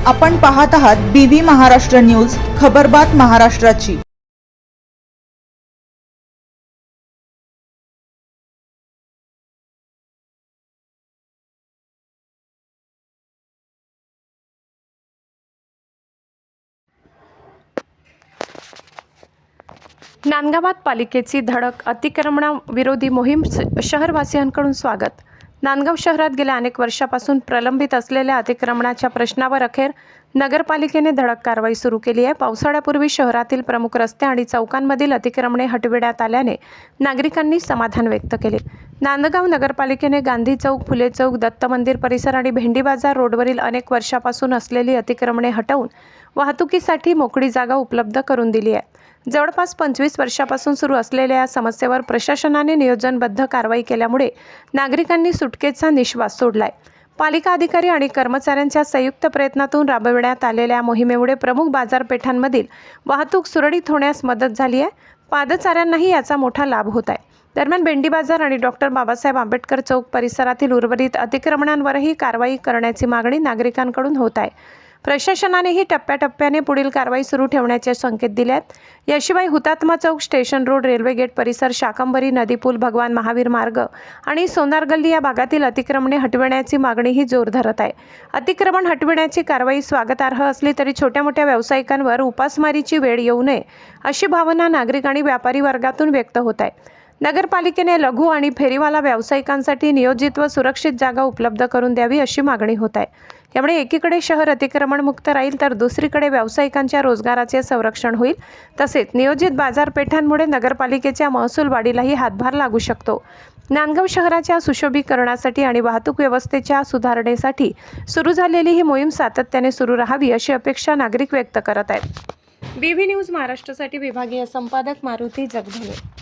आपण पाहत आहात BV महाराष्ट्र न्यूज, खबरबात महाराष्ट्राची। नांदगावात पालिकेची धडक, अतिक्रमणाविरोधी मोहीम शहरवासियांकडून स्वागत। नांदगाव शहरात गेल्या अनेक वर्षापासून प्रलंबित असलेल्या अतिक्रमणाच्या प्रश्नावर अखेर नगरपालिकेने धडक कारवाई सुरू केली आहे। पावसाळ्यापूर्वी शहरातील प्रमुख रस्ते आणि चौकांमधील अतिक्रमणे हटविण्यात आल्याने नागरिकांनी समाधान व्यक्त केले। नांदगाव नगरपालिकेने गांधी चौक, फुले चौक, दत्त मंदिर परिसर आणि भेंडी बाजार रोडवरील अनेक वर्षापासून असलेली अतिक्रमणे हटवून वाहतुकीसाठी मोकळी जागा उपलब्ध करून दिली आहे। जवळपास 25 वर्षापासून सुरू असलेल्या या समस्येवर प्रशासनाने नियोजनबद्ध कारवाई केल्यामुळे नागरिकांनी सुटकेचा निश्वास सोडलाय। पालिका अधिकारी आणि कर्मचाऱ्यांच्या संयुक्त प्रयत्नातून राबविण्यात आलेल्या मोहिमेमुळे प्रमुख बाजारपेठांमधील वाहतूक सुरळीत होण्यास मदत झाली आहे। पादचाऱ्यांनाही याचा मोठा लाभ होत आहे। दरम्यान भेंडी बाजार आणि डॉक्टर बाबासाहेब आंबेडकर चौक परिसरातील उर्वरित अतिक्रमणांवरही कारवाई करण्याची मागणी नागरिकांकडून होत आहे। प्रशासनानेही टप्प्याटप्प्याने पुढील कारवाई सुरू ठेवण्याचे संकेत दिले आहेत। याशिवाय Hutatma Chowk, station road, railway gate परिसर, शाकंभरी नदी पूल, भगवान महावीर मार्ग आणि सोनार गल्ली या भागातील अतिक्रमणे हटविण्याची मागणीही जोर धरत आहे। अतिक्रमण हटविण्याची कारवाई स्वागतार्ह असली तरी छोट्या मोठ्या व्यावसायिकांवर उपासमारीची वेळ येऊ नये अशी भावना नागरिक आणि व्यापारी वर्गातून व्यक्त होत आहे। नगरपालिकेने लघु आणि फेरीवाला व्यावसायिकांसाठी नियोजित व सुरक्षित जागा उपलब्ध करून द्यावी अशी मागणी होत आहे। यामुळे एकीकडे शहर अतिक्रमण मुक्त राहील तर दुसरीकडे व्यावसायिकांच्या रोजगाराचे संरक्षण होईल। तसेच नियोजित बाजारपेठांमुळे नगरपालिकेच्या महसूल वाढीलाही हातभार लागू शकतो। नांदगाव शहराच्या सुशोभीकरणासाठी आणि वाहतूक व्यवस्थेच्या सुधारणेसाठी सुरू झालेली ही मोहीम सातत्याने सुरू राहावी अशी अपेक्षा नागरिक व्यक्त करत आहेत। BV न्यूज महाराष्ट्रासाठी विभागीय संपादक मारुती जगधने।